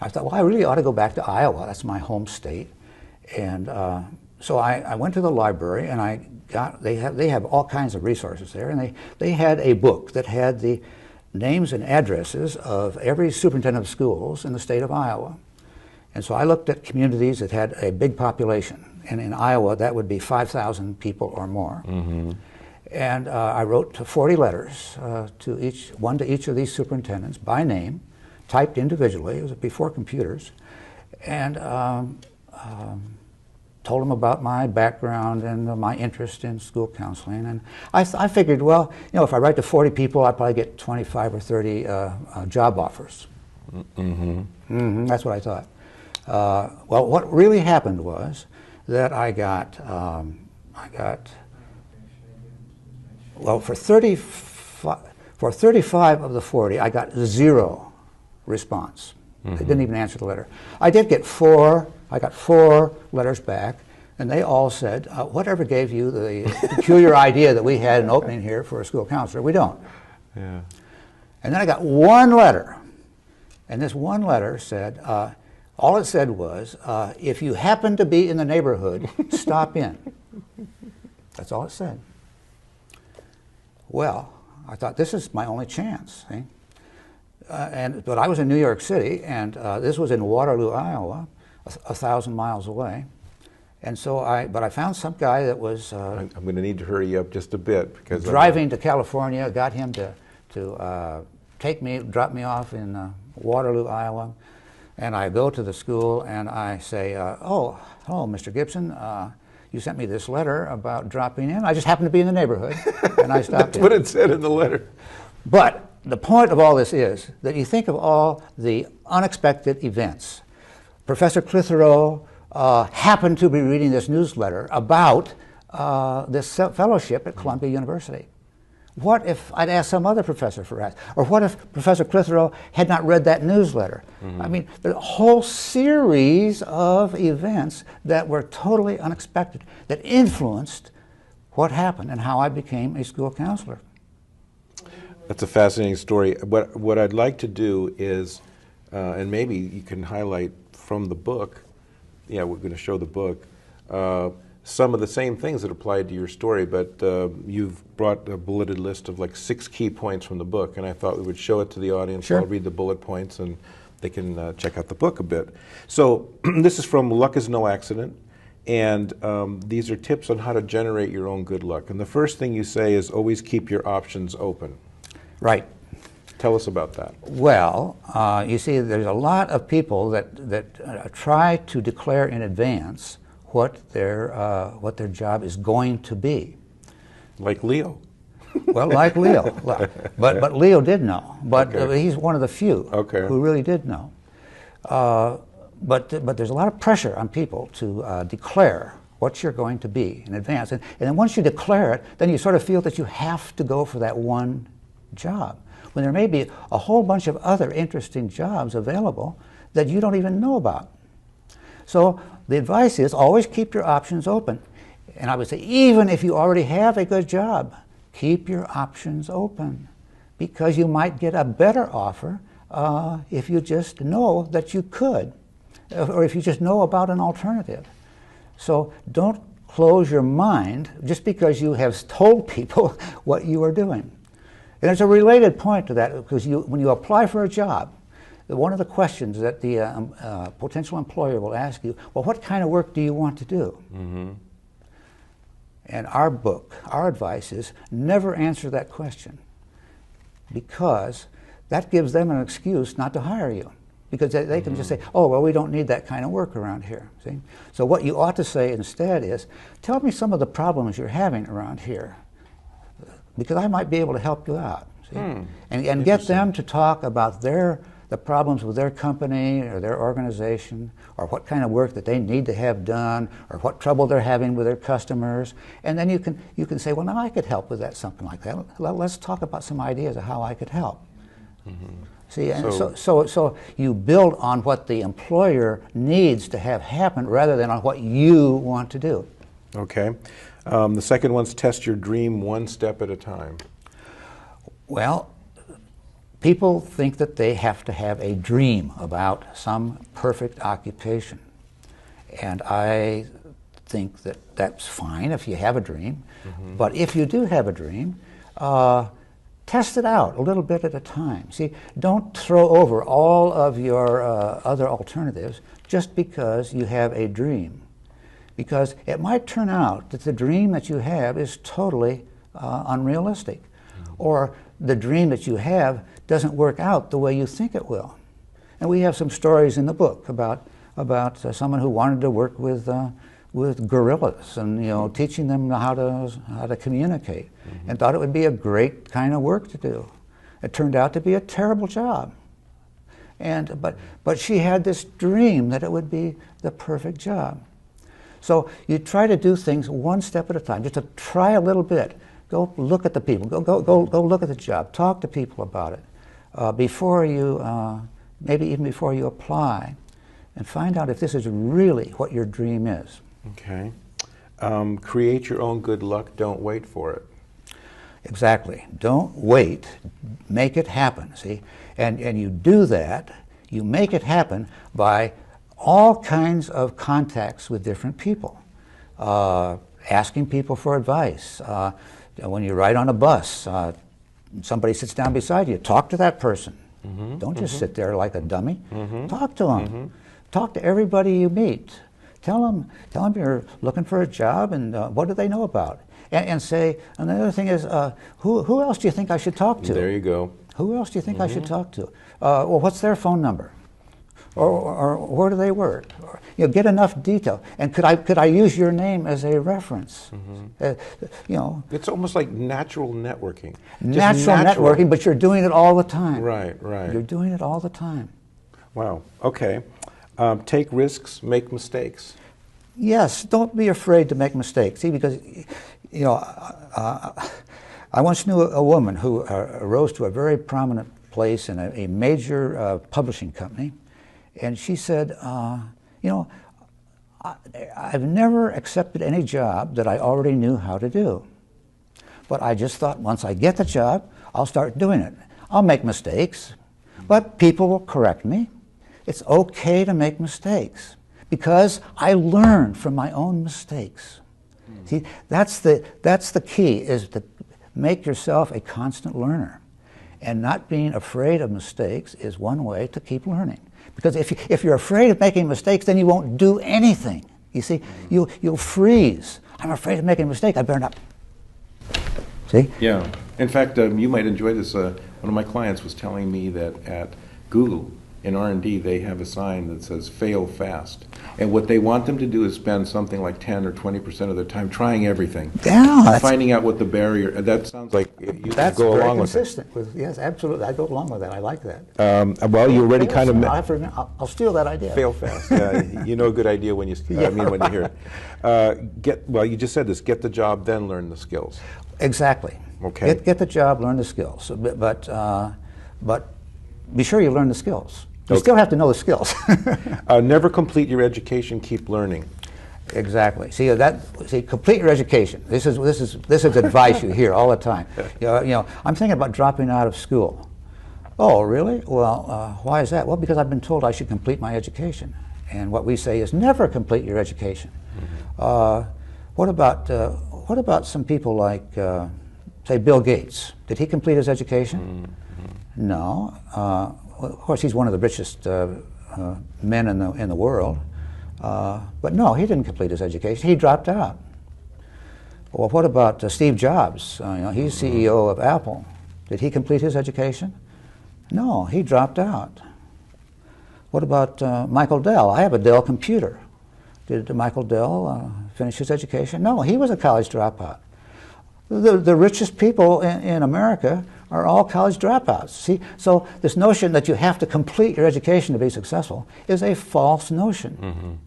I thought, well, I really ought to go back to Iowa. That's my home state. And so I went to the library, and they have all kinds of resources there, and they had a book that had the names and addresses of every superintendent of schools in the state of Iowa. And so I looked at communities that had a big population, and in Iowa that would be 5,000 people or more. Mm-hmm. And I wrote 40 letters, one to each of these superintendents by name, typed individually. It was before computers, and told them about my background and my interest in school counseling. And I figured, well, if I write to 40 people, I'll probably get 25 or 30 job offers. Mm-hmm. Mm-hmm, that's what I thought. Well, what really happened was that I got well, for 35 of the 40, I got 0 response. Mm-hmm. They didn't even answer the letter. I did get 4. I got 4 letters back, and they all said, whatever gave you the peculiar idea that we had an opening here for a school counselor? We don't. Yeah. And then I got 1 letter, and this 1 letter said, all it said was, if you happen to be in the neighborhood, stop in. That's all it said. Well, I thought, this is my only chance. See? But I was in New York City, and this was in Waterloo, Iowa, 1,000 miles away. And so I found some guy that was I'm going to need to hurry up just a bit, because driving to California, got him to drop me off in Waterloo, Iowa. And I go to the school and I say, oh, hello, Mr. Gibson. You sent me this letter about dropping in. I just happened to be in the neighborhood, and I stopped That's what it said in the letter. But the point of all this is that you think of all the unexpected events. Professor Clitheroe happened to be reading this newsletter about this fellowship at Columbia University. What if I'd asked some other professor for that? Or what if Professor Clitheroe had not read that newsletter? Mm-hmm. I mean, there's a whole series of events that were totally unexpected that influenced what happened and how I became a school counselor. That's a fascinating story. What I'd like to do is, and maybe you can highlight from the book, we're going to show the book, some of the same things that applied to your story, but you've brought a bulleted list of like 6 key points from the book, and I thought we would show it to the audience. Sure. I'll read the bullet points and they can check out the book a bit. So this is from Luck is No Accident, and these are tips on how to generate your own good luck. And the first thing you say is always keep your options open. Right. Tell us about that. Well, you see, there's a lot of people that try to declare in advance what their job is going to be. Like Leo. Well, like Leo. But Leo did know. But Okay. He's one of the few who really did know. But there's a lot of pressure on people to declare what you're going to be in advance. And then once you declare it, then you sort of feel that you have to go for that one job, when there may be a whole bunch of other interesting jobs available that you don't even know about. So the advice is always keep your options open. And I would say even if you already have a good job, keep your options open, because you might get a better offer if you just know that you could, or if you just know about an alternative. So don't close your mind just because you have told people what you are doing. And there's a related point to that, because when you apply for a job, one of the questions that the potential employer will ask you, well, what kind of work do you want to do? Mm-hmm. And our advice is never answer that question, because that gives them an excuse not to hire you, because they can just say, oh, well, we don't need that kind of work around here. See? So what you ought to say instead is, tell me some of the problems you're having around here, because I might be able to help you out. See? And get them to talk about the problems with their company or their organization, or what kind of work that they need to have done, or what trouble they're having with their customers. And then you can say, well, now I could help with that, something like that. Let's talk about some ideas of how I could help. Mm-hmm. See, and so you build on what the employer needs to have happen rather than on what you want to do. Okay. The second one's test your dream one step at a time. Well, people think that they have to have a dream about some perfect occupation. And I think that that's fine if you have a dream. But if you do have a dream, test it out a little bit at a time. See, don't throw over all of your other alternatives just because you have a dream. Because it might turn out that the dream that you have is totally unrealistic. Or the dream that you have doesn't work out the way you think it will. And we have some stories in the book about someone who wanted to work with gorillas and teaching them how to communicate, and thought it would be a great kind of work to do. It turned out to be a terrible job. But she had this dream that it would be the perfect job. So you try to do things one step at a time, just to try a little bit. Go look at the people. Go look at the job. Talk to people about it before you, maybe even before you apply, and find out if this is really what your dream is. Okay. Create your own good luck. Don't wait for it. Exactly. Don't wait. Make it happen. See, and you do that. You make it happen by all kinds of contacts with different people, asking people for advice. When you ride on a bus, somebody sits down beside you, talk to that person. Don't just sit there like a dummy. Talk to them. Talk to everybody you meet. Tell them you're looking for a job, and what do they know about it? And say, and the other thing is, who else do you think I should talk to? There you go. Who else do you think I should talk to? Well, what's their phone number? Or where do they work? Or, get enough detail. And could I use your name as a reference? It's almost like natural networking. Natural networking, but you're doing it all the time. Right, right. You're doing it all the time. Wow. Okay. Take risks, make mistakes. Yes. Don't be afraid to make mistakes. See, because I once knew a woman who rose to a very prominent place in a major publishing company. And she said, I've never accepted any job that I already knew how to do. But I just thought once I get the job, I'll start doing it. I'll make mistakes, but people will correct me. It's okay to make mistakes because I learn from my own mistakes. See, that's the key, is to make yourself a constant learner. And not being afraid of mistakes is one way to keep learning. Because if you're afraid of making mistakes, then you won't do anything. You see, you'll freeze. I'm afraid of making a mistake. I better not. See? Yeah. In fact, you might enjoy this. One of my clients was telling me that at Google, in R&D, they have a sign that says "fail fast," and what they want them to do is spend something like 10 or 20% of their time trying everything. Yeah, finding out what the barrier. That sounds like you that's go very along consistent with it. Yes, absolutely. I go along with that. I like that. Well, you already kind of. I'll steal that idea. Fail fast. You know a good idea when you. I mean, when you hear it. Well, you just said this. Get the job, then learn the skills. Exactly. Okay. Get the job, learn the skills, but be sure you learn the skills. You still have to know the skills. Never complete your education. Keep learning. Exactly. See, complete your education. This is advice you hear all the time. I'm thinking about dropping out of school. Oh, really? Well, why is that? Well, because I've been told I should complete my education, and what we say is never complete your education. What about some people like, say, Bill Gates? Did he complete his education? No. Of course, he's one of the richest men in the world. But no, he didn't complete his education. He dropped out. Well, what about Steve Jobs? He's CEO of Apple. Did he complete his education? No, he dropped out. What about Michael Dell? I have a Dell computer. Did Michael Dell finish his education? No, he was a college dropout. The richest people in America are all college dropouts. See, so this notion that you have to complete your education to be successful is a false notion.